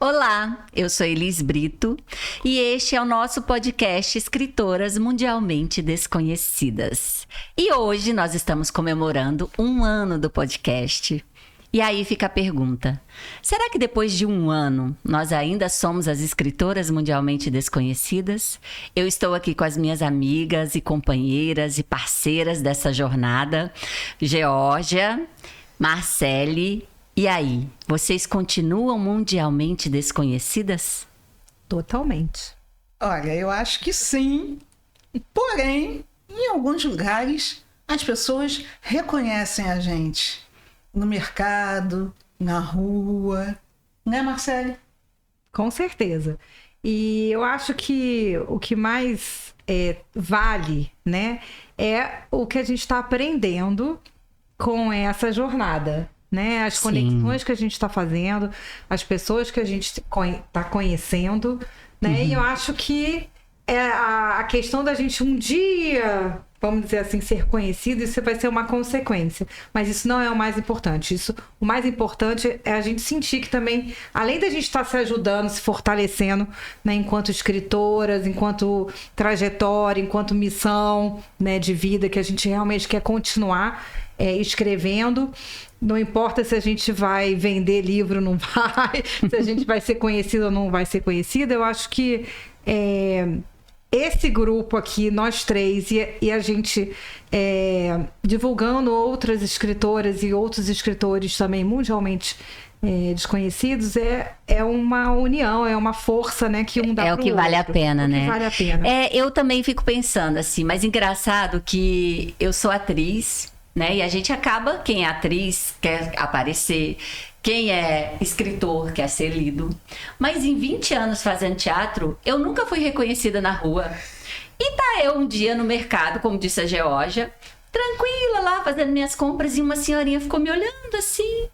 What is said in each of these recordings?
Olá, eu sou Elis Brito e este é o nosso podcast Escritoras Mundialmente Desconhecidas. E hoje nós estamos comemorando 1 ano do podcast. E aí fica a pergunta, será que depois de 1 ano nós ainda somos as escritoras mundialmente desconhecidas? Eu estou aqui com as minhas amigas e companheiras e parceiras dessa jornada, Geórgia, Marcele. E aí, vocês continuam mundialmente desconhecidas? Totalmente. Olha, eu acho que sim. Porém, em alguns lugares, as pessoas reconhecem a gente. No mercado, na rua. Né, Marcele? Com certeza. E eu acho que o que mais vale, né, é o que a gente está aprendendo com essa jornada. Né? As conexões que a gente está fazendo, as pessoas que a gente está conhecendo, né? E eu acho que a questão da gente um dia, vamos dizer assim, ser conhecido, isso vai ser uma consequência. Mas isso não é o mais importante. O mais importante é a gente sentir que também, além da gente estar se ajudando, se fortalecendo, né, enquanto escritoras, enquanto trajetória, enquanto missão, né, de vida, que a gente realmente quer continuar escrevendo. Não importa se a gente vai vender livro ou não vai, se a gente vai ser conhecida ou não vai ser conhecida. Eu acho que esse grupo aqui, nós três, e a gente divulgando outras escritoras e outros escritores também mundialmente desconhecidos, é uma união, é uma força, né, que um dá pro outro. É o que vale a pena, né? Vale a pena. Eu também fico pensando assim, mas engraçado que eu sou atriz, né? E a gente acaba, quem é atriz quer aparecer, quem é escritor quer ser lido. Mas em 20 anos fazendo teatro, eu nunca fui reconhecida na rua. E tá eu um dia no mercado, como disse a Geórgia, tranquila lá, fazendo minhas compras, e uma senhorinha ficou me olhando assim.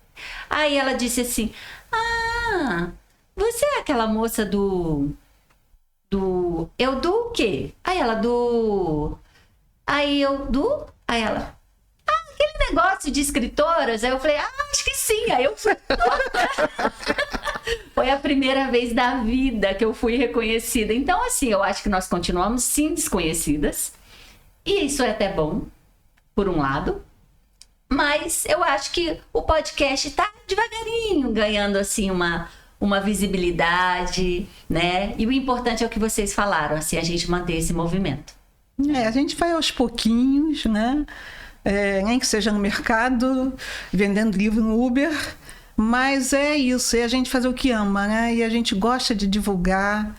Aí ela disse assim, você é aquela moça do... Eu do o quê? Aí ela, Aí eu, Aí ela... aquele negócio de escritoras, aí eu falei, acho que sim, aí eu fui. Foi a primeira vez da vida que eu fui reconhecida. Então, assim, eu acho que nós continuamos sim desconhecidas, e isso é até bom, por um lado, mas eu acho que o podcast tá devagarinho ganhando, assim, uma visibilidade, né? E o importante é o que vocês falaram, assim, a gente manter esse movimento. A gente vai aos pouquinhos, né? Nem que seja no mercado, vendendo livro no Uber, mas é isso, é a gente fazer o que ama, né? E a gente gosta de divulgar,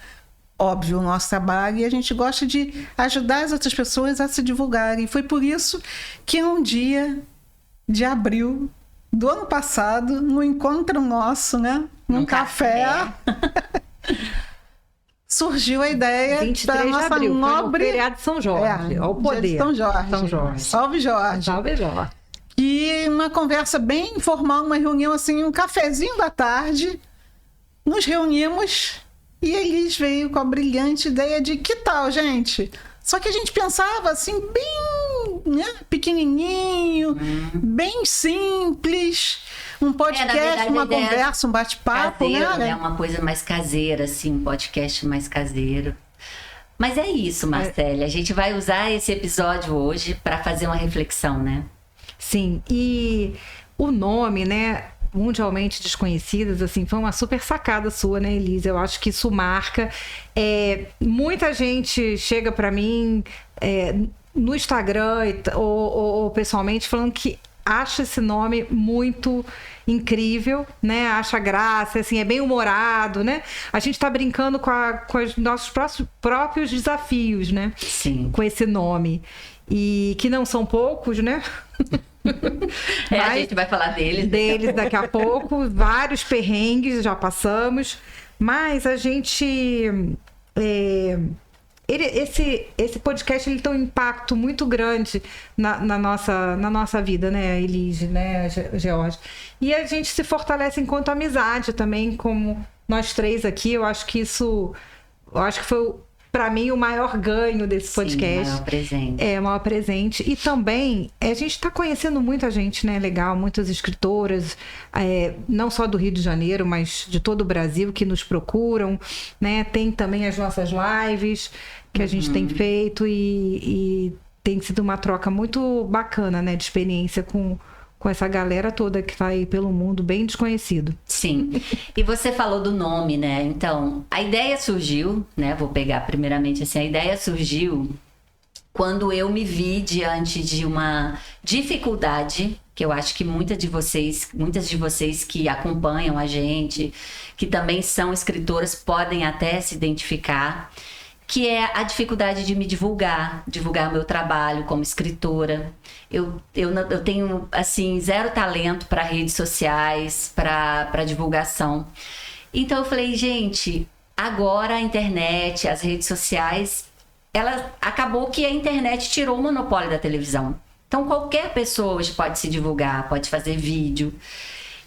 óbvio, o nosso trabalho, e a gente gosta de ajudar as outras pessoas a se divulgarem. E foi por isso que um dia de abril do ano passado, no encontro nosso, né? Num café. Surgiu a ideia 23 da nossa de abril, nobre... feriado de São Jorge, ao poder. São Jorge. São Jorge. Salve Jorge. Salve Jorge. E uma conversa bem informal, uma reunião assim, um cafezinho da tarde. Nos reunimos e Elis veio com a brilhante ideia de que tal, gente? Só que a gente pensava assim, bem, né, pequenininho, bem simples. Um podcast, verdade, uma conversa, um bate-papo, né? É uma coisa mais caseira, assim, um podcast mais caseiro. Mas é isso, Marcele. A gente vai usar esse episódio hoje para fazer uma reflexão, né? Sim, e o nome, né, mundialmente desconhecidas, assim, foi uma super sacada sua, né, Elisa? Eu acho que isso marca. Muita gente chega para mim no Instagram ou pessoalmente falando que acha esse nome muito incrível, né? Acha graça, assim, é bem humorado, né? A gente tá brincando com os nossos próprios desafios, né? Sim. Com esse nome. E que não são poucos, né? A gente vai falar deles daqui a pouco. Vários perrengues já passamos. Mas a gente... Esse podcast ele tem um impacto muito grande na nossa vida, né, Elise, né, Geórgia? E a gente se fortalece enquanto amizade também, como nós três aqui. Eu acho que foi para mim, o maior ganho desse podcast. Sim, maior presente. É, o maior presente. E também, a gente está conhecendo muita gente, né? Legal, muitas escritoras, não só do Rio de Janeiro, mas de todo o Brasil, que nos procuram, né? Tem também as nossas lives que a gente tem feito e tem sido uma troca muito bacana, né? De experiência com essa galera toda que tá aí pelo mundo bem desconhecido. Sim. E você falou do nome, né? Então, a ideia surgiu, né? Vou pegar primeiramente assim, a ideia surgiu quando eu me vi diante de uma dificuldade, que eu acho que muitas de vocês que acompanham a gente, que também são escritoras, podem até se identificar, que é a dificuldade de me divulgar o meu trabalho como escritora. Eu tenho, assim, zero talento para redes sociais, para divulgação. Então eu falei, gente, agora a internet, as redes sociais, acabou que a internet tirou o monopólio da televisão. Então qualquer pessoa hoje pode se divulgar, pode fazer vídeo.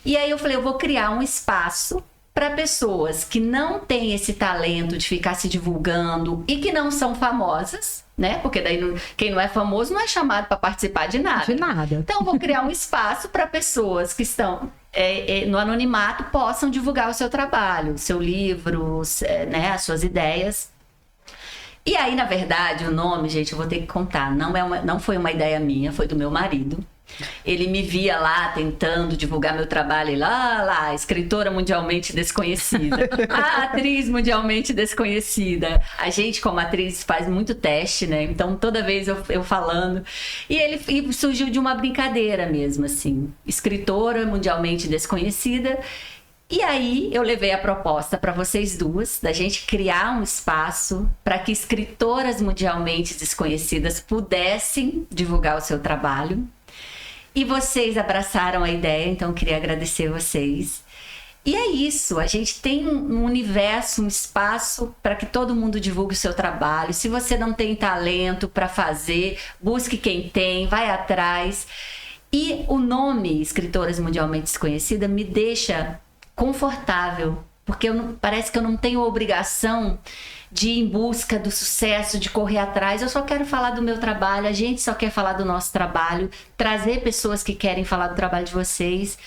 E aí eu falei, eu vou criar um espaço para pessoas que não têm esse talento de ficar se divulgando e que não são famosas, né? Porque daí quem não é famoso não é chamado para participar de nada. De nada. Então, eu vou criar um espaço para pessoas que estão no anonimato possam divulgar o seu trabalho, o seu livro, né? As suas ideias. E aí, na verdade, o nome, gente, eu vou ter que contar. Não foi uma ideia minha, foi do meu marido. Ele me via lá tentando divulgar meu trabalho e lá, escritora mundialmente desconhecida, a atriz mundialmente desconhecida. A gente, como atriz, faz muito teste, né? Então, toda vez eu falando. E surgiu de uma brincadeira mesmo, assim. Escritora mundialmente desconhecida. E aí, eu levei a proposta para vocês duas, da gente criar um espaço para que escritoras mundialmente desconhecidas pudessem divulgar o seu trabalho. E vocês abraçaram a ideia, então eu queria agradecer vocês. E é isso, a gente tem um universo, um espaço para que todo mundo divulgue o seu trabalho. Se você não tem talento para fazer, busque quem tem, vai atrás. E o nome Escritoras Mundialmente Desconhecidas me deixa confortável, porque parece que eu não tenho obrigação de ir em busca do sucesso, de correr atrás. Eu só quero falar do meu trabalho, a gente só quer falar do nosso trabalho, trazer pessoas que querem falar do trabalho de vocês.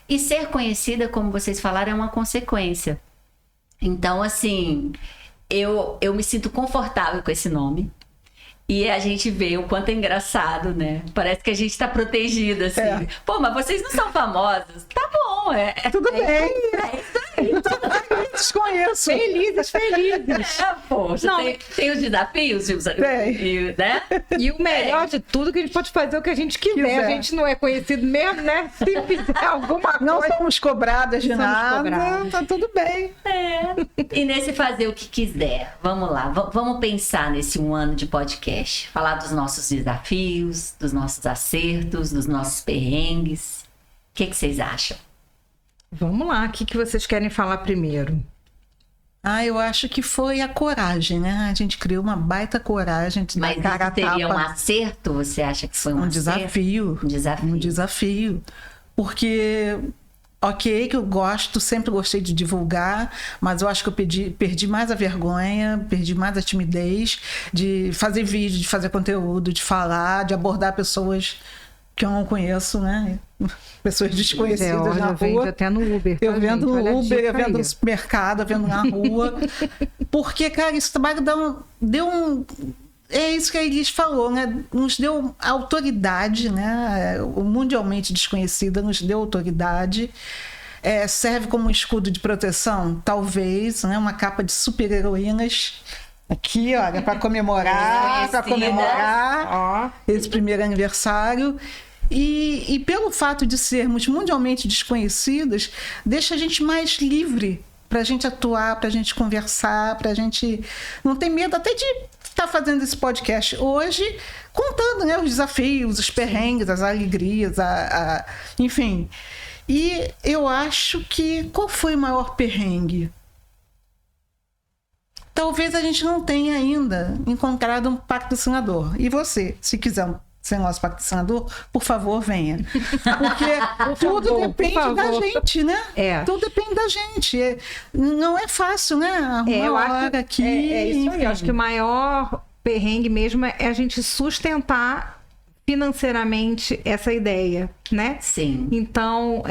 E ser conhecida, como vocês falaram, é uma consequência. Então, assim, eu me sinto confortável com esse nome. E a gente vê o quanto é engraçado, né? Parece que a gente tá protegida, assim. É. Pô, mas vocês não são famosas? Tá bom, Tudo bem. Desconheço. Felizes. Poxa, tem os desafios, né? E o melhor de tudo é que a gente pode fazer o que a gente quiser. A gente não é conhecido mesmo, né? Se fizer alguma coisa... Não somos cobradas de nada, tá tudo bem. E nesse fazer o que quiser, vamos lá. Vamos pensar nesse 1 ano de podcast. Falar dos nossos desafios, dos nossos acertos, dos nossos perrengues. O que vocês acham? Vamos lá, o que vocês querem falar primeiro? Eu acho que foi a coragem, né? A gente criou uma baita coragem de dar cara a tapa. Mas seria um acerto? Você acha que foi um desafio? Um desafio. Porque... Ok, que eu sempre gostei de divulgar, mas eu acho que eu perdi mais a vergonha, perdi mais a timidez de fazer vídeo, de fazer conteúdo, de falar, de abordar pessoas que eu não conheço, né? Pessoas desconhecidas na rua. Até no Uber. Eu vendo no Uber, eu vendo no supermercado, eu vendo na rua. Porque, cara, esse trabalho deu um... É isso que a Elis falou, né? Nos deu autoridade, né? O mundialmente desconhecida nos deu autoridade. Serve como um escudo de proteção? Talvez, né? Uma capa de super-heroínas. Aqui, olha, para comemorar esse primeiro aniversário. E pelo fato de sermos mundialmente desconhecidas, deixa a gente mais livre para a gente atuar, para a gente conversar, para a gente não ter medo até de estar fazendo esse podcast hoje, contando, né, os desafios, os perrengues, as alegrias, enfim. E eu acho que... Qual foi o maior perrengue? Talvez a gente não tenha ainda encontrado um patrocinador. E você, se quiser ser nosso patrocinador, por favor, venha. Porque tudo favor, depende por da favor. gente, né? É. Tudo depende da gente. Não é fácil, né? Arrumar Eu uma acho hora aqui. é isso aí. enfim. Eu acho que o maior perrengue mesmo é a gente sustentar financeiramente essa ideia, né? Sim. Então,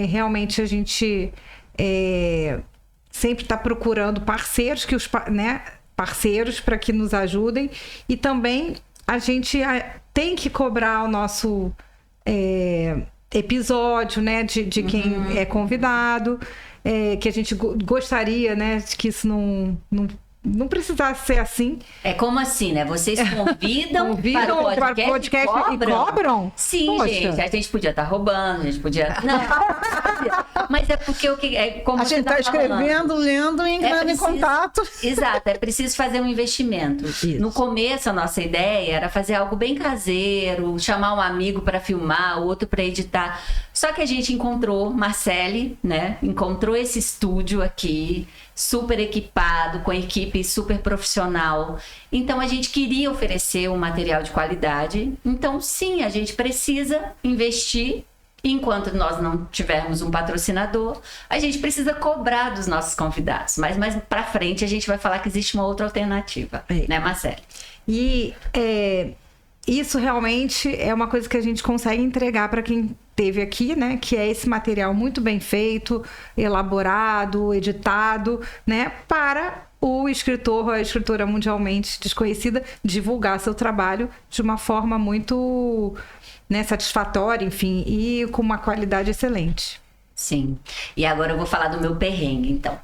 realmente a gente sempre está procurando parceiros parceiros para que nos ajudem, e também a gente tem que cobrar o nosso episódio, né, de quem é convidado, que a gente gostaria, né, de que isso não precisasse ser assim. É como assim, né? Vocês convidam para o podcast e cobram? Sim, Poxa. gente. A gente podia estar roubando, a gente podia... Não, mas é porque como A você gente tá está falando, escrevendo, lendo e entrando em contato. Exato, é preciso fazer um investimento. Isso. No começo, a nossa ideia era fazer algo bem caseiro, chamar um amigo para filmar, o outro para editar. Só que a gente encontrou Marcele, né? Encontrou esse estúdio aqui, super equipado, com equipe super profissional. Então, a gente queria oferecer um material de qualidade. Então, sim, a gente precisa investir. Enquanto nós não tivermos um patrocinador, a gente precisa cobrar dos nossos convidados. Mas mais para frente a gente vai falar que existe uma outra alternativa, né, Marcele? E isso realmente é uma coisa que a gente consegue entregar para quem teve aqui, né? Que é esse material muito bem feito, elaborado, editado, né? Para o escritor ou a escritora mundialmente desconhecida divulgar seu trabalho de uma forma muito, né, satisfatória, enfim, e com uma qualidade excelente. Sim. E agora eu vou falar do meu perrengue, então.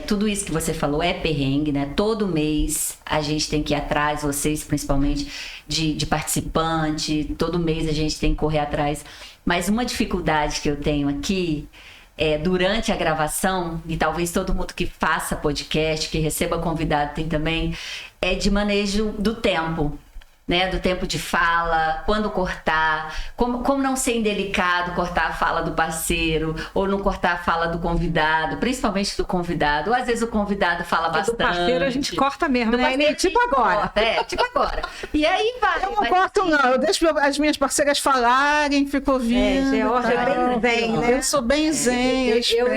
Tudo isso que você falou é perrengue, né? Todo mês a gente tem que ir atrás, vocês principalmente, de participante. Todo mês a gente tem que correr atrás. Mas uma dificuldade que eu tenho aqui durante a gravação, e talvez todo mundo que faça podcast, que receba convidado tem também, é de manejo do tempo. Né, do tempo de fala, quando cortar, como não ser indelicado cortar a fala do parceiro, ou não cortar a fala do convidado, principalmente do convidado, ou às vezes o convidado fala bastante. Do parceiro a gente corta mesmo, do né? parceiro, Tipo agora. tipo agora. E aí vai. Eu não corto, não. Eu deixo as minhas parceiras falarem, fico ouvindo. Georgia é bem zen, né? Eu sou bem zen, eu espero.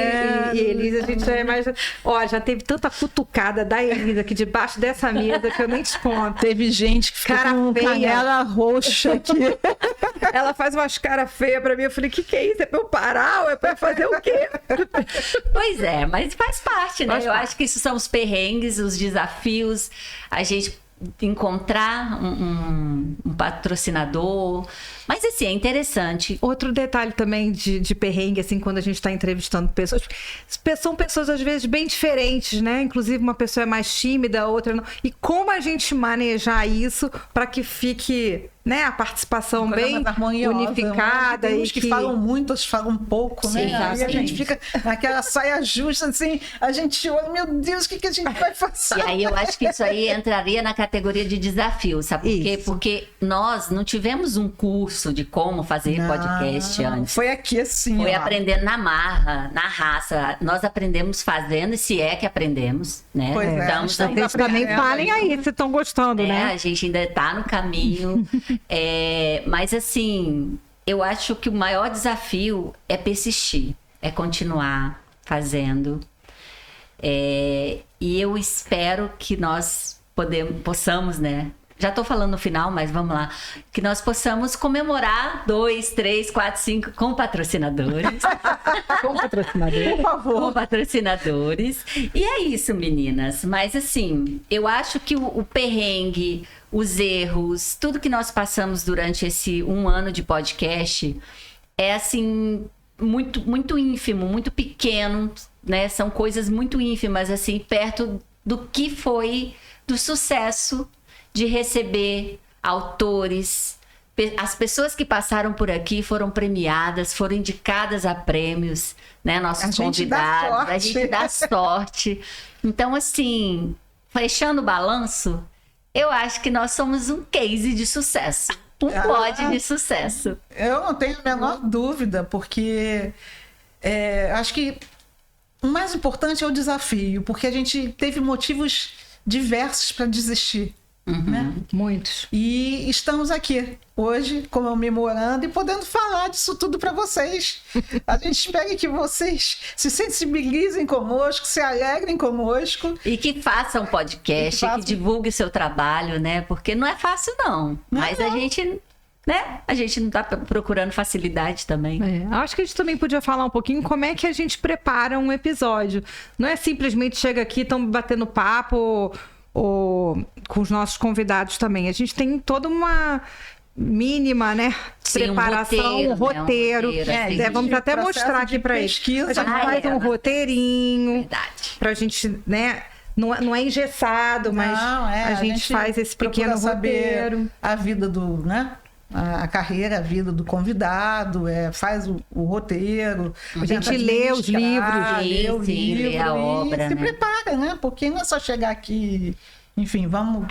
E Elisa, a gente já é mais... Ó, já teve tanta cutucada da Elisa aqui debaixo dessa mesa que eu nem te conto. Teve gente que ficou com canela roxa aqui. Ela faz umas caras feias pra mim. Eu falei, que é isso? É pra eu parar ou é pra eu fazer o quê? Pois é, mas faz parte, né? Faz Eu parte. acho que isso são os perrengues, os desafios, a gente encontrar um patrocinador. Mas assim, é interessante. Outro detalhe também de perrengue, assim, quando a gente está entrevistando pessoas. São pessoas, às vezes, bem diferentes, né? Inclusive, uma pessoa é mais tímida, a outra não. E como a gente manejar isso para que fique, né, a participação bem unificada. Tem uns e que falam muito, outros falam pouco, Sim, né? Aí a exatamente. gente fica naquela saia justa, assim, a gente olha, meu Deus, o que a gente vai fazer? E aí eu acho que isso aí entraria na categoria de desafio, sabe por quê? Isso. Porque nós não tivemos um curso de como fazer podcast antes. Foi aqui assim, Foi ó. aprendendo na marra, na raça. Nós aprendemos fazendo, se é que aprendemos, né? Pois é, Estamos estamos ainda- Vocês também falem aí se estão gostando, né? A gente ainda está no caminho. Mas assim, eu acho que o maior desafio é persistir, é continuar fazendo. E eu espero que nós possamos, né? Já estou falando no final, mas vamos lá. Que nós possamos comemorar 2, 3, 4, 5 com patrocinadores. Com patrocinador. Por favor. Com patrocinadores. E é isso, meninas. Mas assim, eu acho que o perrengue, os erros, tudo que nós passamos durante esse 1 ano de podcast é assim, muito, muito ínfimo, muito pequeno, né? São coisas muito ínfimas, assim, perto do que foi do sucesso de receber autores. As pessoas que passaram por aqui foram premiadas, foram indicadas a prêmios, né? Nossos convidados. A gente dá sorte. Então, assim, fechando o balanço, eu acho que nós somos um case de sucesso. Um pod de sucesso. Eu não tenho a menor dúvida, porque acho que o mais importante é o desafio, porque a gente teve motivos diversos para desistir. né? Muitos. E estamos aqui hoje comemorando e podendo falar disso tudo para vocês. A gente espera que vocês se sensibilizem conosco, se alegrem conosco. E que façam podcast, que divulgue o seu trabalho, né? Porque não é fácil, não. Mas a gente, né? A gente não tá procurando facilidade também. Acho que a gente também podia falar um pouquinho como é que a gente prepara um episódio. Não é simplesmente chega aqui, estamos batendo papo ou com os nossos convidados também. A gente tem toda uma mínima, né? Sim, preparação, um roteiro. Vamos até mostrar aqui para eles. A gente faz um roteirinho. Verdade. Pra gente, né? Não é engessado, mas a gente faz esse pequeno roteiro. A vida do, né? A carreira, a vida do convidado, faz o roteiro. A gente lê os livros, lê a obra, se prepara, né? Porque não é só chegar aqui, enfim, vamos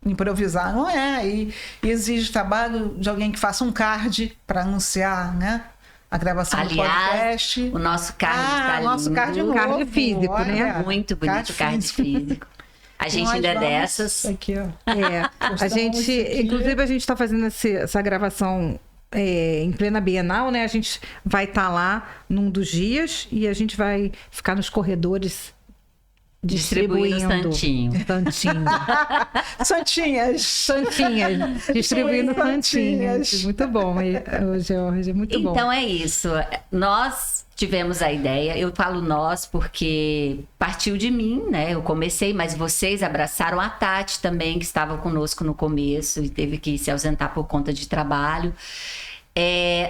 improvisar, não é? E exige trabalho de alguém que faça um card para anunciar, né? A gravação do podcast. O nosso card está lindo. Nosso card novo, card físico, né? Muito bonito o card físico. A gente ainda é dessas. Aqui, ó. A gente, inclusive, a gente está fazendo essa gravação em plena Bienal, né? A gente vai estar lá num dos dias e a gente vai ficar nos corredores distribuindo santinho. Santinhas. Distribuindo santinhas. Muito bom, Georgia, muito bom. Então é isso. Nós tivemos a ideia, eu falo nós porque partiu de mim, né? Eu comecei, mas vocês abraçaram a Tati também, que estava conosco no começo e teve que se ausentar por conta de trabalho.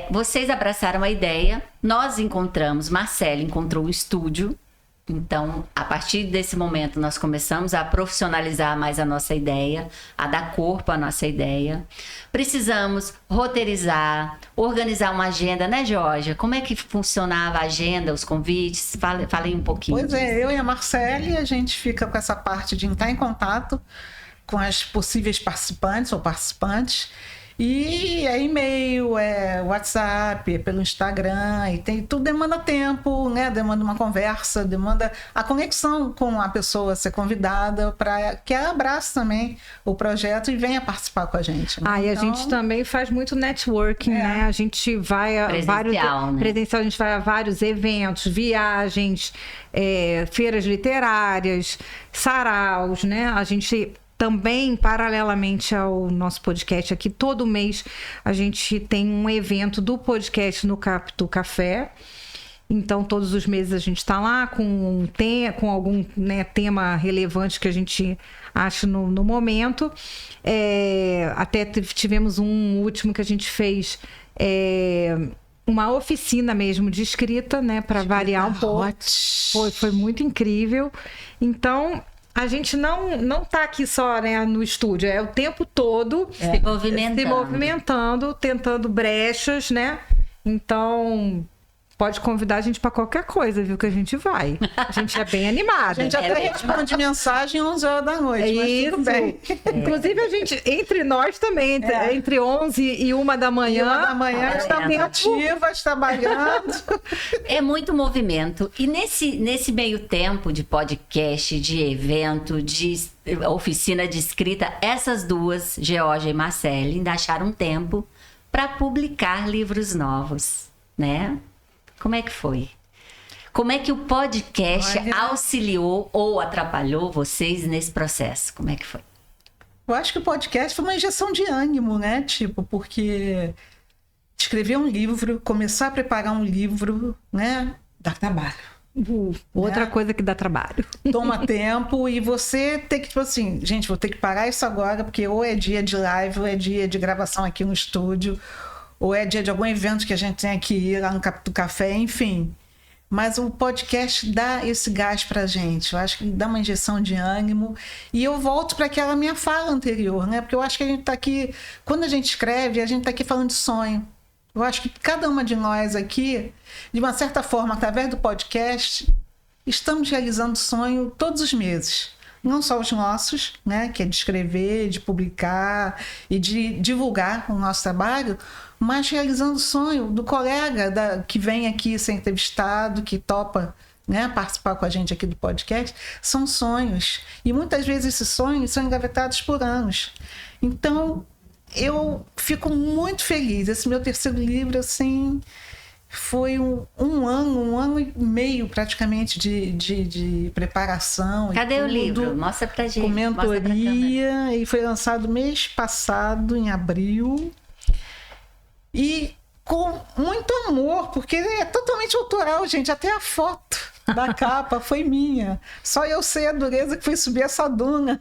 Vocês abraçaram a ideia, nós encontramos, Marcelo encontrou o estúdio. Então, a partir desse momento, nós começamos a profissionalizar mais a nossa ideia, a dar corpo à nossa ideia. Precisamos roteirizar, organizar uma agenda, né, Georgia? Como é que funcionava a agenda, os convites? Falei um pouquinho. Pois eu e a Marcele, a gente fica com essa parte de entrar em contato com as possíveis participantes ou participantes. E e-mail, WhatsApp, pelo Instagram, e tudo demanda tempo, né? Demanda uma conversa, demanda a conexão com a pessoa a ser convidada para que ela abrace também o projeto e venha participar com a gente. Né? E a gente também faz muito networking, né? A gente vai a presencial, a gente vai a vários eventos, viagens, feiras literárias, saraus, né? A gente também, paralelamente ao nosso podcast aqui, todo mês a gente tem um evento do podcast no Capto Café. Então, todos os meses a gente está lá com algum, né, tema relevante que a gente acha no momento. Até tivemos um último que a gente fez, uma oficina mesmo de escrita, né, para variar um pouco. Foi muito incrível. Então, a gente não tá aqui só, né, no estúdio, o tempo todo se movimentando, tentando brechas, né? Então, pode convidar a gente para qualquer coisa, viu? Que a gente vai. A gente é bem animada. A gente até responde mensagem 11 horas da noite, mas tudo bem. Inclusive, a gente, entre nós também, entre 11 e 1 da manhã. 1 da manhã, estamos ativas, trabalhando. É muito movimento. E nesse meio tempo de podcast, de evento, de oficina de escrita, essas duas, Georgia e Marcele, ainda acharam tempo para publicar livros novos, né? Como é que foi? Como é que o podcast auxiliou ou atrapalhou vocês nesse processo? Como é que foi? Eu acho que o podcast foi uma injeção de ânimo, né? Porque escrever um livro, começar a preparar um livro, né? Dá trabalho. Outra coisa que dá trabalho. Toma tempo e você tem que, tipo assim, gente, vou ter que parar isso agora, porque ou é dia de live, ou é dia de gravação aqui no estúdio, ou é dia de algum evento que a gente tem que ir lá no Capto Café, enfim. Mas o podcast dá esse gás pra gente. Eu acho que dá uma injeção de ânimo. E eu volto para aquela minha fala anterior, né? Porque eu acho que a gente tá aqui... Quando a gente escreve, a gente tá aqui falando de sonho. Eu acho que cada uma de nós aqui, de uma certa forma, através do podcast, estamos realizando sonho todos os meses. Não só os nossos, né? Que é de escrever, de publicar e de divulgar o nosso trabalho, mas realizando o sonho do colega que vem aqui ser entrevistado, que topa né, participar com a gente aqui do podcast, são sonhos. E muitas vezes esses sonhos são engavetados por anos. Então, eu fico muito feliz. Esse meu terceiro livro, assim, foi um ano e meio praticamente de preparação. Cadê o livro? Mostra pra gente. Com mentoria, e foi lançado mês passado, em abril. E com muito amor, porque é totalmente autoral, gente. Até a foto da capa foi minha. Só eu sei a dureza que foi subir essa duna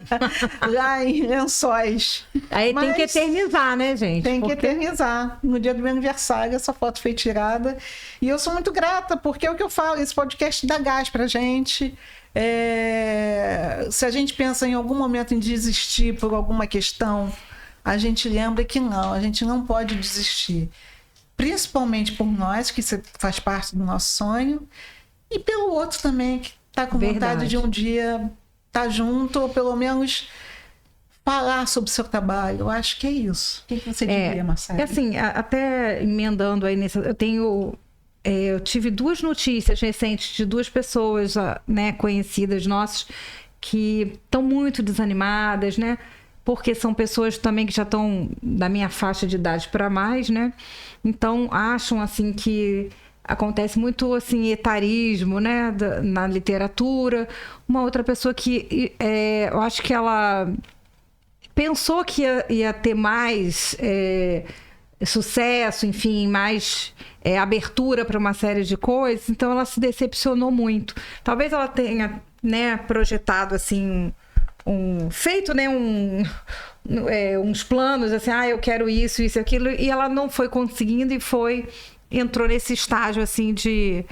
lá em Lençóis. Aí tem que eternizar, né, gente? Tem que eternizar. No dia do meu aniversário, essa foto foi tirada. E eu sou muito grata, porque é o que eu falo, esse podcast dá gás pra gente. Se a gente pensa em algum momento em desistir por alguma questão, a gente lembra que não, a gente não pode desistir. Principalmente por nós, que isso faz parte do nosso sonho, e pelo outro também, que está com vontade de um dia estar junto, ou pelo menos falar sobre o seu trabalho. Eu acho que é isso. O que você diria, Marcela? Assim, até emendando aí nessa... Eu tive 2 notícias recentes de 2 pessoas, né, conhecidas nossas, que estão muito desanimadas, né? Porque são pessoas também que já estão da minha faixa de idade para mais, né? Então, acham, assim, que acontece muito, assim, etarismo, né? Na literatura. Uma outra pessoa que eu acho que ela pensou que ia ter mais sucesso, enfim, mais abertura para uma série de coisas. Então, ela se decepcionou muito. Talvez ela tenha, né, projetado, assim... feito, né, uns planos, assim, eu quero isso e aquilo, e ela não foi conseguindo e entrou nesse estágio, assim, de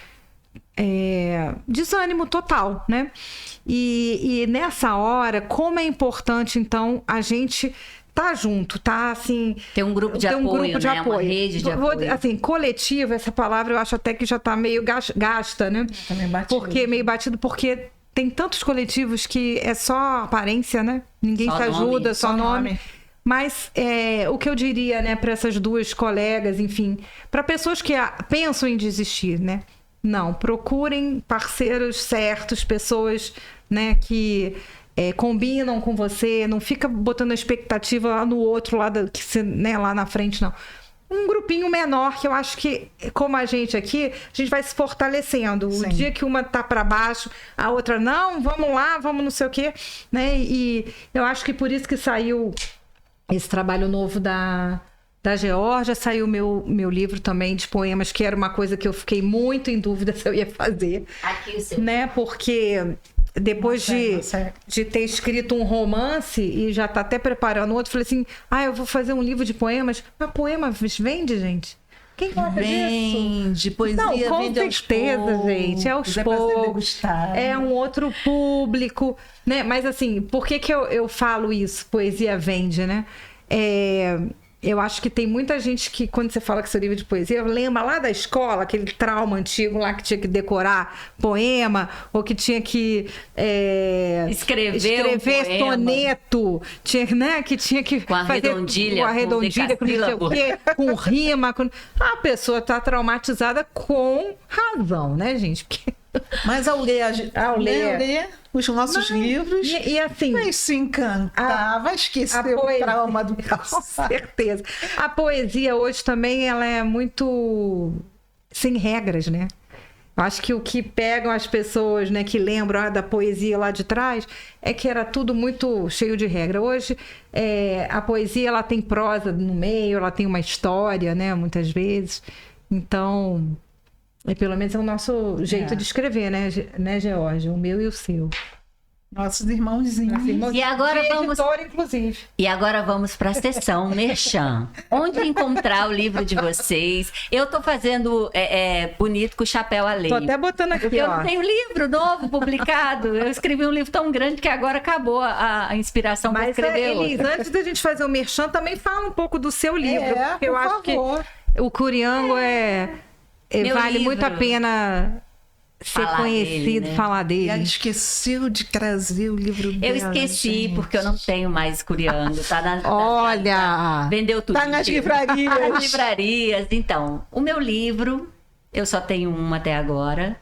desânimo total, né? E nessa hora, como é importante, então, a gente tá junto, tá, assim... Tem um grupo de apoio, né? Uma rede de apoio. Assim, coletivo, essa palavra eu acho até que já tá meio gasta, né? Tá meio batido. Meio batido, porque... Tem tantos coletivos que é só aparência, né? Ninguém se ajuda, só nome. Mas o que eu diria, né, para essas 2 colegas, enfim, para pessoas que pensam em desistir, né? Não, procurem parceiros certos, pessoas, né, que combinam com você, não fica botando a expectativa lá no outro lado, né, lá na frente, não. Um grupinho menor, que eu acho que, como a gente aqui, a gente vai se fortalecendo. Sim. O dia que uma tá para baixo, a outra, não, vamos lá, vamos não sei o quê, né? E eu acho que por isso que saiu esse trabalho novo da Geórgia, saiu meu livro também de poemas, que era uma coisa que eu fiquei muito em dúvida se eu ia fazer. Aqui o seu. Né? Porque... Depois de ter escrito um romance e já tá até preparando outro, falei assim, eu vou fazer um livro de poemas. Mas poema vende, gente? Quem gosta disso? Vende, poesia não, com vende certeza, aos poucos, gente. É aos poucos. É um outro público, né? Mas assim, por que eu falo isso? Poesia vende, né? Eu acho que tem muita gente que, quando você fala que seu livro de poesia, lembra lá da escola, aquele trauma antigo lá que tinha que decorar poema, ou que tinha que escrever um soneto, né? Que tinha que com a fazer redondilha, com a redondilha, com não sei o quê, com rima. A pessoa está traumatizada com razão, né, gente? Porque... Mas ao ler os nossos livros, e assim, vai se encantar, vai esquecer o trauma do passado. Com certeza. A poesia hoje também ela é muito sem regras, né? Eu acho que o que pegam as pessoas, né, que lembram da poesia lá de trás, é que era tudo muito cheio de regra. Hoje, a poesia ela tem prosa no meio, ela tem uma história, né, muitas vezes. Então... pelo menos é o nosso jeito de escrever, né, Geórgia? O meu e o seu. Nossos irmãozinhos. E agora vamos... editora, inclusive. E agora vamos para a sessão Merchan. Onde encontrar o livro de vocês? Eu tô fazendo bonito com o chapéu alheio. Tô até botando aqui, eu não tenho livro novo publicado. Eu escrevi um livro tão grande que agora acabou a inspiração para escrever Elis, antes da gente fazer o Merchan, também fala um pouco do seu livro. Porque eu acho que o Curiango vale livro. Muito a pena ser conhecido, dele, né? Falar dele. E ela esqueceu de trazer o livro dela. Eu esqueci, gente. Porque eu não tenho mais Curiango. Tá Olha! Vendeu tudo. Tá nas livrarias. Tá nas livrarias. Então, o meu livro, eu só tenho um até agora.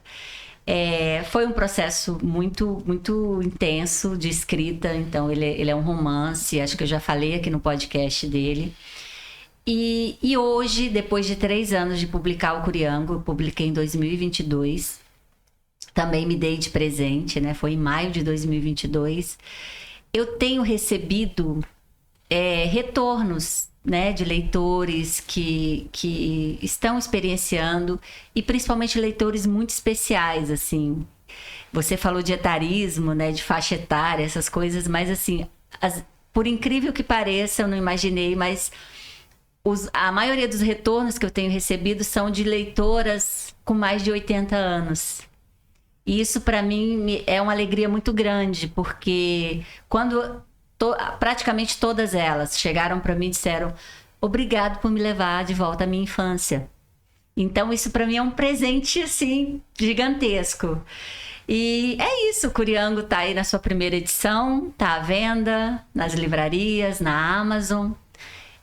Foi um processo muito, muito intenso de escrita, então ele é um romance, acho que eu já falei aqui no podcast dele. E hoje, depois de 3 anos de publicar o Curiango, eu publiquei em 2022, também me dei de presente, né? Foi em maio de 2022. Eu tenho recebido retornos, né, de leitores que estão experienciando, e principalmente leitores muito especiais, assim. Você falou de etarismo, né, de faixa etária, essas coisas, mas assim, por incrível que pareça, eu não imaginei, mas a maioria dos retornos que eu tenho recebido são de leitoras com mais de 80 anos. E isso, para mim, é uma alegria muito grande, porque quando praticamente todas elas chegaram para mim e disseram: obrigado por me levar de volta à minha infância. Então, isso para mim é um presente, assim, gigantesco. E é isso, o Curiango tá aí na sua primeira edição, tá à venda nas livrarias, na Amazon.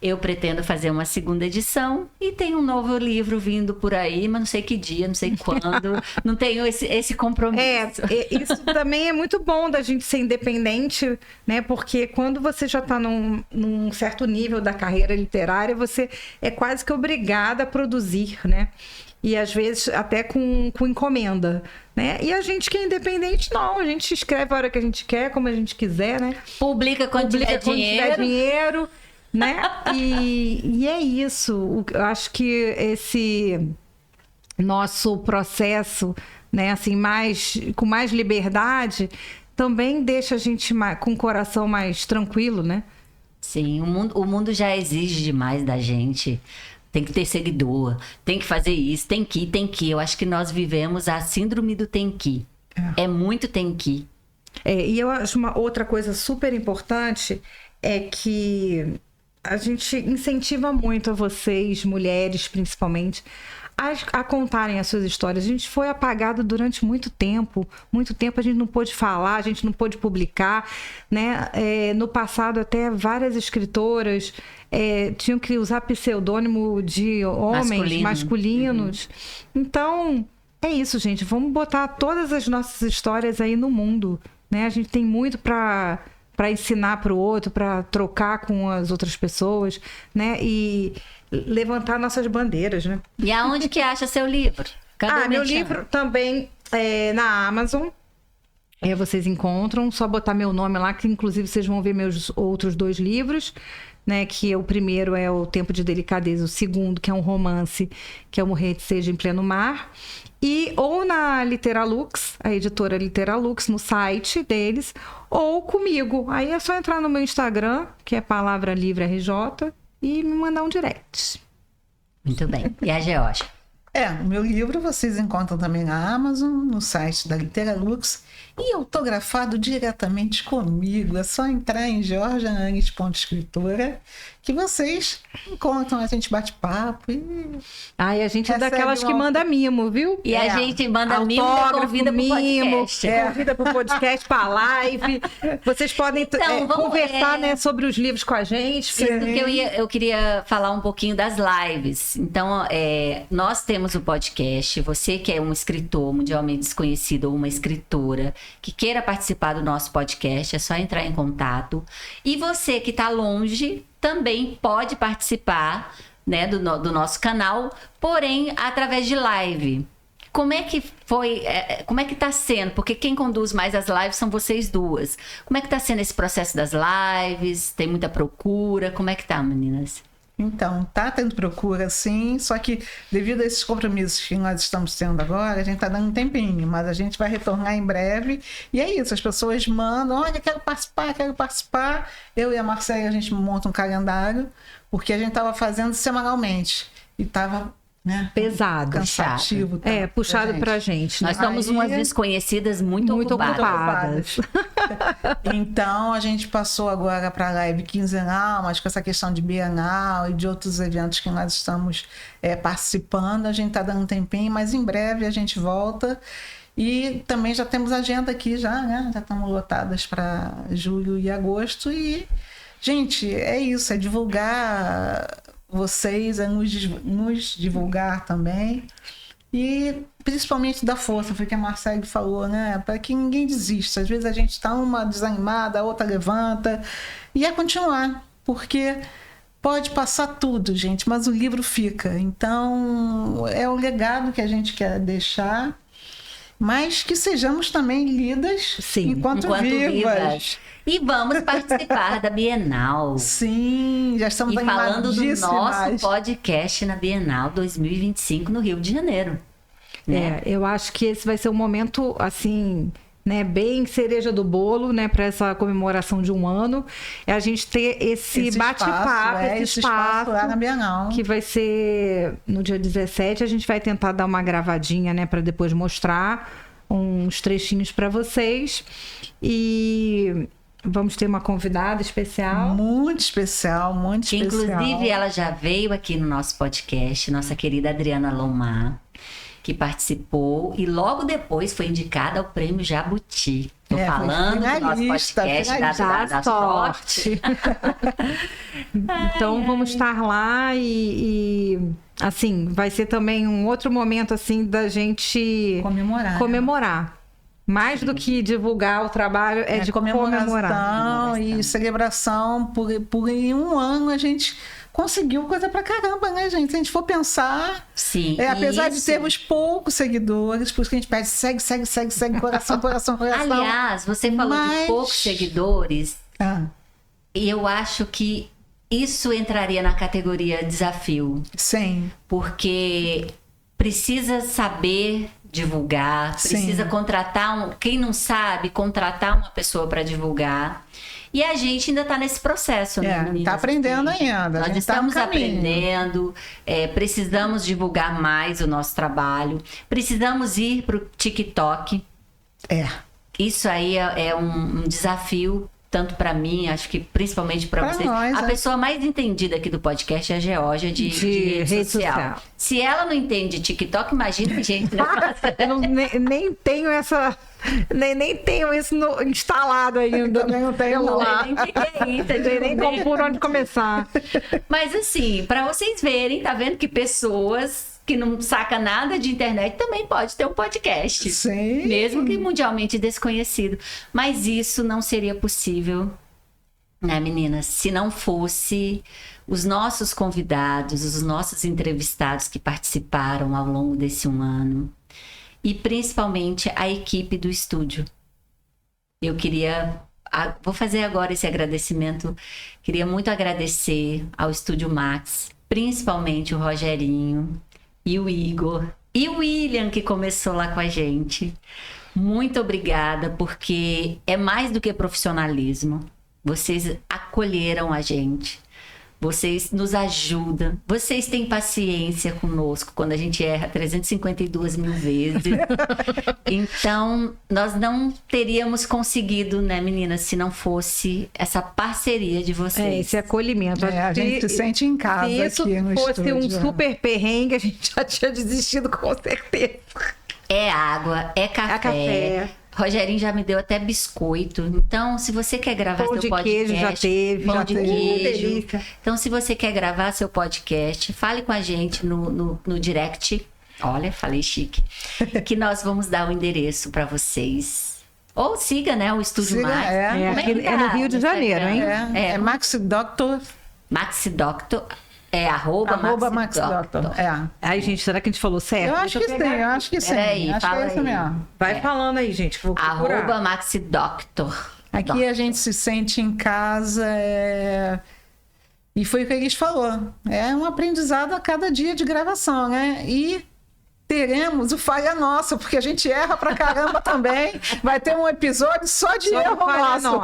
Eu pretendo fazer uma segunda edição e tem um novo livro vindo por aí, mas não sei que dia, não sei quando. Não tenho esse compromisso. Isso também é muito bom da gente ser independente, né? Porque quando você já está num certo nível da carreira literária, você é quase que obrigada a produzir, né? E às vezes até com encomenda, né? E a gente que é independente, não. A gente escreve a hora que a gente quer, como a gente quiser, né? Publica quando tiver dinheiro. Né? E é isso. Eu acho que esse nosso processo, né, assim, com mais liberdade, também deixa a gente com o coração mais tranquilo, né? Sim, o mundo já exige demais da gente. Tem que ter seguidor, tem que fazer isso, tem que. Eu acho que nós vivemos a síndrome do tem que. É muito tem que. E eu acho uma outra coisa super importante é que a gente incentiva muito a vocês, mulheres principalmente, a contarem as suas histórias. A gente foi apagado durante muito tempo a gente não pôde falar, a gente não pôde publicar, né? No passado até várias escritoras tinham que usar pseudônimo de homens masculinos. Uhum. Então, é isso, gente. Vamos botar todas as nossas histórias aí no mundo, né? A gente tem muito para ensinar para o outro, para trocar com as outras pessoas, né? E levantar nossas bandeiras, né? E aonde que acha seu livro? Cadê meu livro também é na Amazon. Vocês encontram, só botar meu nome lá, que inclusive vocês vão ver meus outros 2 livros, né? Que o primeiro é O Tempo de Delicadeza, o segundo, que é um romance, que é O Morrer de Sede em Pleno Mar. Ou na Literalux, a editora Literalux, no site deles, ou comigo. Aí é só entrar no meu Instagram, que é Palavra Livre RJ, e me mandar um direct. Muito bem. E a Georgia? O meu livro vocês encontram também na Amazon, no site da Literalux, e autografado diretamente comigo. É só entrar em georgiaanes.escritora que vocês encontram, a gente bate papo e... A gente é daquelas que manda mimo, viu? E a gente manda mimo e convida pro podcast. Convida pro podcast, pra live. Vocês podem conversar, né, sobre os livros com a gente. Isso que eu queria falar um pouquinho das lives. Então, nós temos o podcast. Você que é um escritor mundialmente desconhecido ou uma escritora que queira participar do nosso podcast, é só entrar em contato. E você que está longe também pode participar, né, do nosso canal, porém através de live. Como é que foi, como é que está sendo? Porque quem conduz mais as lives são vocês duas. Como é que está sendo esse processo das lives? Tem muita procura? Como é que tá, meninas? Então, tá tendo procura, sim, só que devido a esses compromissos que nós estamos tendo agora, a gente tá dando um tempinho, mas a gente vai retornar em breve. E é isso, as pessoas mandam: olha, quero participar. Eu e a Marcela, a gente monta um calendário, porque a gente tava fazendo semanalmente e tava, né, pesado, cansativo, tá, puxado pra gente. Nós somos umas desconhecidas muito ocupadas. Então a gente passou agora para a live quinzenal, mas com essa questão de Bienal e de outros eventos que nós estamos participando, a gente está dando um tempinho, mas em breve a gente volta. E também já temos agenda aqui, né? Já estamos lotadas para julho e agosto. E, gente, é isso, é divulgar vocês, é nos divulgar também. E principalmente da força, foi o que a Marcele falou, né? Para que ninguém desista. Às vezes a gente está uma desanimada, a outra levanta. E é continuar, porque pode passar tudo, gente, mas o livro fica. Então, é o legado que a gente quer deixar, mas que sejamos também lidas enquanto vivas. E vamos participar da Bienal. Sim, já estamos falando do animadíssimas. nosso podcast na Bienal 2025 no Rio de Janeiro. Né? Eu acho que esse vai ser um momento, assim, né, bem cereja do bolo, né, para essa comemoração de 1 ano. É a gente ter esse bate-papo, esse espaço lá na Bienal. Que vai ser no dia 17. A gente vai tentar dar uma gravadinha, né, para depois mostrar uns trechinhos para vocês. E vamos ter uma convidada especial. Muito especial, muito que, especial. Inclusive, ela já veio aqui no nosso podcast, nossa querida Adriana Lomar, que participou e logo depois foi indicada ao prêmio Jabuti. Tô falando do nosso podcast da sorte. Então vamos estar lá e assim, vai ser também um outro momento assim da gente comemorar. Mais do que divulgar o trabalho, é de comemorar. E celebração por em 1 ano a gente conseguiu coisa pra caramba, né, gente? Se a gente for pensar... Sim. Apesar de termos poucos seguidores, por isso que a gente pede segue, coração. Aliás, você falou de poucos seguidores. E eu acho que isso entraria na categoria desafio. Sim. Porque precisa saber divulgar, precisa contratar quem não sabe, contratar uma pessoa para divulgar. E a gente ainda está nesse processo, né, meninas? Está aprendendo ainda. Nós estamos aprendendo, precisamos divulgar mais o nosso trabalho, precisamos ir para o TikTok. Isso aí é um desafio, tanto para mim, acho que principalmente para vocês. A pessoa mais entendida aqui do podcast é a Geórgia de rede social. Se ela não entende TikTok, imagina, gente. Né? Eu nem tenho essa... Nem tenho isso instalado ainda. Também não tenho lá. Nem como por onde começar. Mas assim, para vocês verem, tá vendo que pessoas que não sacam nada de internet também pode ter um podcast. Sim. Mesmo que mundialmente desconhecido. Mas isso não seria possível, né, meninas? Se não fosse os nossos convidados, os nossos entrevistados que participaram ao longo desse 1 ano. E principalmente a equipe do estúdio. Eu queria... Vou fazer agora esse agradecimento. Queria muito agradecer ao Estúdio Max, principalmente o Rogerinho e o Igor e o William, que começou lá com a gente. Muito obrigada, porque é mais do que profissionalismo. Vocês acolheram a gente. Vocês nos ajudam, vocês têm paciência conosco quando a gente erra 352 mil vezes. Então, nós não teríamos conseguido, né, meninas, se não fosse essa parceria de vocês. Esse acolhimento. A gente se sente em casa aqui no estúdio. Se fosse um super perrengue, a gente já tinha desistido com certeza. É água, é café. Rogerinho já me deu até biscoito. Então, se você quer gravar pão seu podcast... Pão de queijo já teve. Pão de queijo. Então, se você quer gravar seu podcast, fale com a gente no direct. Olha, falei chique. Que nós vamos dar o endereço para vocês. Ou siga, né, o Estúdio Max. É no Rio de Janeiro, hein? É Maxi Doctor. Maxi Doctor. É arroba Maxi Doctor. Ai, gente, será que a gente falou certo? Eu acho que sim, eu acho que sim. Peraí, acho que é isso mesmo. Vai falando aí, gente, que eu vou procurar. Arroba Maxi Doctor. Aqui a gente se sente em casa. E foi o que eles falou. É um aprendizado a cada dia de gravação, né? E teremos o falha nossa, porque a gente erra pra caramba também. Vai ter um episódio só de erro nosso.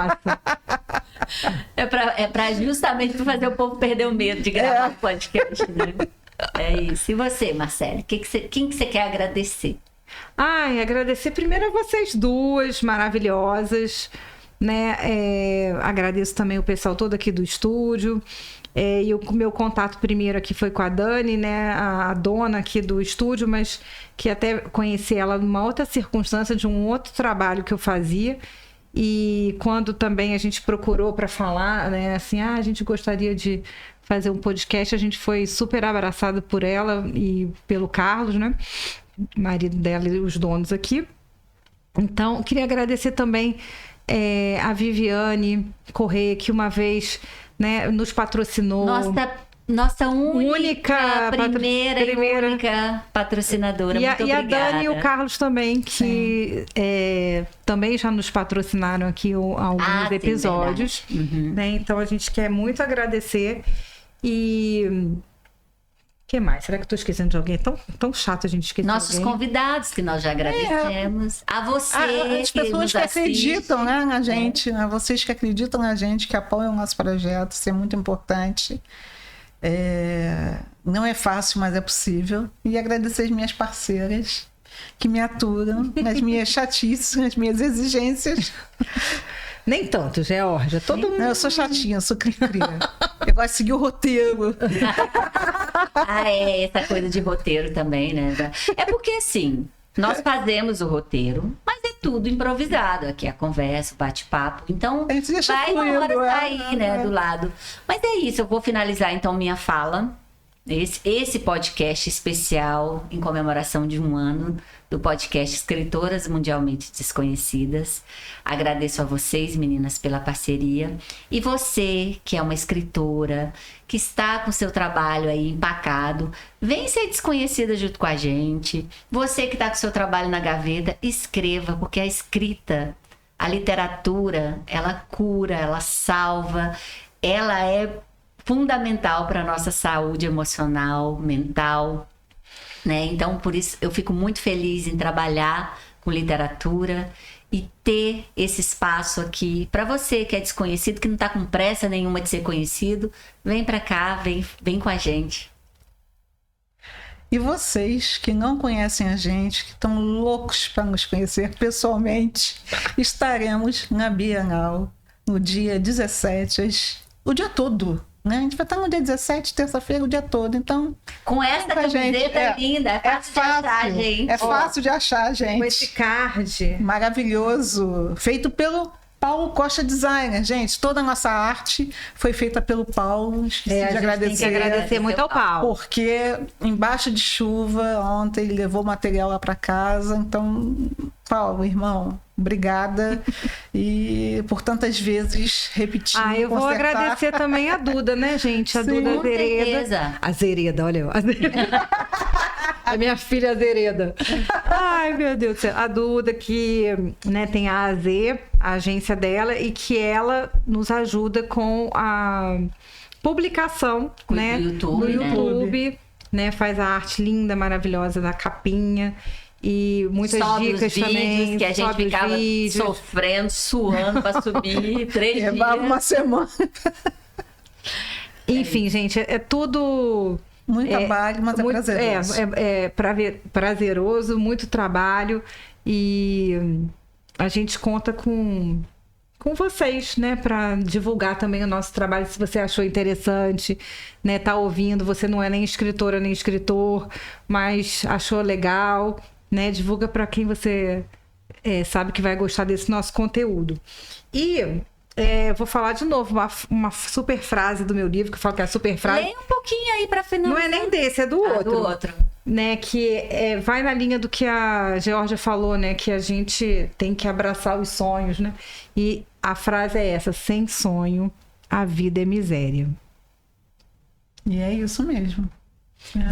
É pra justamente para fazer o povo perder o medo de gravar o podcast, né? É isso. E você, Marcele? Quem que você quer agradecer? Agradecer primeiro a vocês duas maravilhosas, né? Agradeço também o pessoal todo aqui do estúdio. E o meu contato primeiro aqui foi com a Dani, né, a dona aqui do estúdio, mas que até conheci ela numa outra circunstância de um outro trabalho que eu fazia. E quando também a gente procurou para falar, né, assim, a gente gostaria de fazer um podcast, a gente foi super abraçado por ela e pelo Carlos, né? marido dela e os donos aqui. Então, queria agradecer também a Viviane Corrêa, que uma vez, né, nos patrocinou. Nossa única primeira e única patrocinadora. Muito obrigada. E a Dani e o Carlos também, que também já nos patrocinaram aqui alguns episódios. Né? Então, a gente quer muito agradecer. E... o que mais? Será que eu estou esquecendo de alguém? É tão chato a gente esquecer nossos alguém. Convidados, que nós já agradecemos. A você, as pessoas que acreditam, né, na gente, né? Vocês que acreditam na gente, que apoiam o nosso projeto, isso é muito importante. Não é fácil, mas é possível. E agradecer as minhas parceiras que me aturam nas minhas chatices, nas minhas exigências. Nem tanto, Georgia. Todo mundo... Eu sou chatinha, eu sou cri-cri. Eu gosto de seguir o roteiro. Essa coisa de roteiro também, né? É porque, assim, nós fazemos o roteiro, mas é tudo improvisado. Aqui a conversa, o bate-papo. Então, vai na hora sair, né, do lado. Mas é isso, eu vou finalizar, então, minha fala. Esse podcast especial em comemoração de 1 ano do podcast Escritoras Mundialmente Desconhecidas. Agradeço a vocês, meninas, pela parceria. E você, que é uma escritora, que está com seu trabalho aí empacado, vem ser desconhecida junto com a gente. Você que está com seu trabalho na gaveta, escreva, porque a escrita, a literatura, ela cura, ela salva, ela é fundamental para a nossa saúde emocional, mental, né? Então, por isso, eu fico muito feliz em trabalhar com literatura e ter esse espaço aqui para você que é desconhecido, que não está com pressa nenhuma de ser conhecido. Vem para cá, vem com a gente. E vocês que não conhecem a gente, que estão loucos para nos conhecer pessoalmente, estaremos na Bienal no dia 17, o dia todo. Né? A gente vai estar no dia 17, terça-feira, o dia todo. Então, com essa camiseta linda, é fácil de achar, gente. É fácil de achar, gente. Com esse card maravilhoso, feito pelo Paulo Costa Designer. Gente, toda a nossa arte foi feita pelo Paulo. Esqueci de agradecer. Tem que agradecer muito ao Paulo. Porque embaixo de chuva, ontem ele levou material lá para casa. Então, Paulo, irmão, obrigada. E por tantas vezes repetir. Eu vou agradecer também a Duda, né, gente? A Duda Azereda. Azereda, olha eu. A minha filha Azereda. Ai, meu Deus do céu. A Duda, que, né, tem a AZ, a agência dela, e que ela nos ajuda com a publicação, né, no YouTube, né? Faz a arte linda, maravilhosa da capinha. E muitas dicas também. Que a gente ficava sofrendo, suando para subir 3 dias. Levava uma semana. Enfim, gente, é tudo... Muito trabalho, mas muito, é prazeroso. Prazeroso, muito trabalho. E a gente conta com vocês, né, para divulgar também o nosso trabalho. Se você achou interessante, né, tá ouvindo, você não é nem escritora nem escritor, mas achou legal, né, divulga para quem você sabe que vai gostar desse nosso conteúdo. E vou falar de novo uma super frase do meu livro, que eu falo que é a super frase. Leia um pouquinho aí para finalizar. Não é nem desse, é do outro. Do outro. Né, que vai na linha do que a Georgia falou, né, que a gente tem que abraçar os sonhos, né? E a frase é essa: sem sonho, a vida é miséria. E é isso mesmo.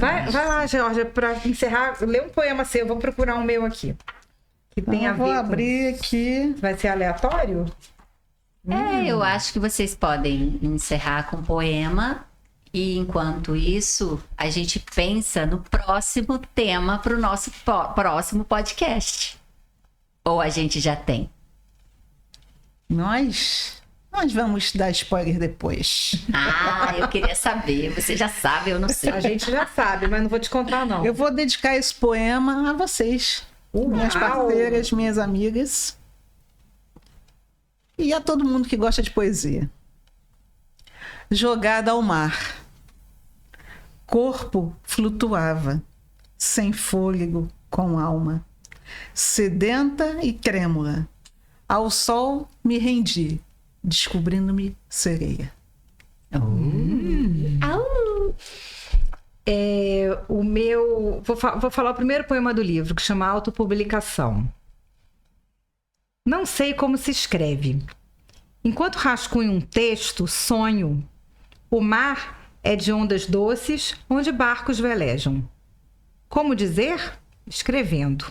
Vai lá, Georgia, para encerrar, lê um poema seu. Eu vou procurar um meu aqui. Que tem a ver. Vou abrir aqui. Vai ser aleatório? Eu acho que vocês podem encerrar com um poema. E enquanto isso, a gente pensa no próximo tema para o nosso próximo podcast. Ou a gente já tem? Nós vamos dar spoiler depois. Eu queria saber. Você já sabe, eu não sei. A gente já sabe, mas não vou te contar, não. Eu vou dedicar esse poema a vocês, minhas parceiras, minhas amigas. E a todo mundo que gosta de poesia. Jogada ao mar. Corpo flutuava, sem fôlego, com alma. Sedenta e trêmula. Ao sol me rendi, descobrindo-me sereia. Vou falar o primeiro poema do livro, que chama Autopublicação. Não sei como se escreve. Enquanto rascunho um texto, sonho. O mar é de ondas doces, onde barcos velejam. Como dizer? Escrevendo.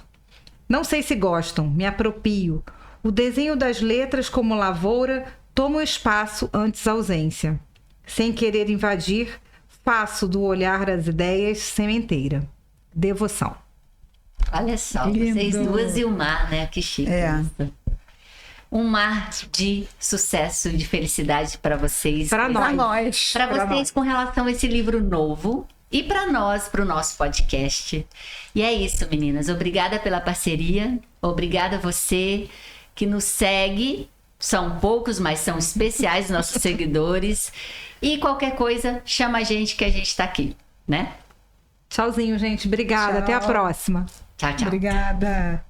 Não sei se gostam, me apropio. O desenho das letras como lavoura toma o espaço antes ausência. Sem querer invadir, faço do olhar das ideias sementeira. Devoção. Olha só, Lindo. vocês duas e o mar, né? Que chique isso. Um mar de sucesso e de felicidade para vocês. Para nós. Para vocês com relação a esse livro novo e para nós, para o nosso podcast. E é isso, meninas. Obrigada pela parceria. Obrigada a você que nos segue. São poucos, mas são especiais nossos seguidores. E qualquer coisa, chama a gente que a gente está aqui, né? Tchauzinho, gente. Obrigada. Tchau. Até a próxima. Tchau, tchau. Obrigada.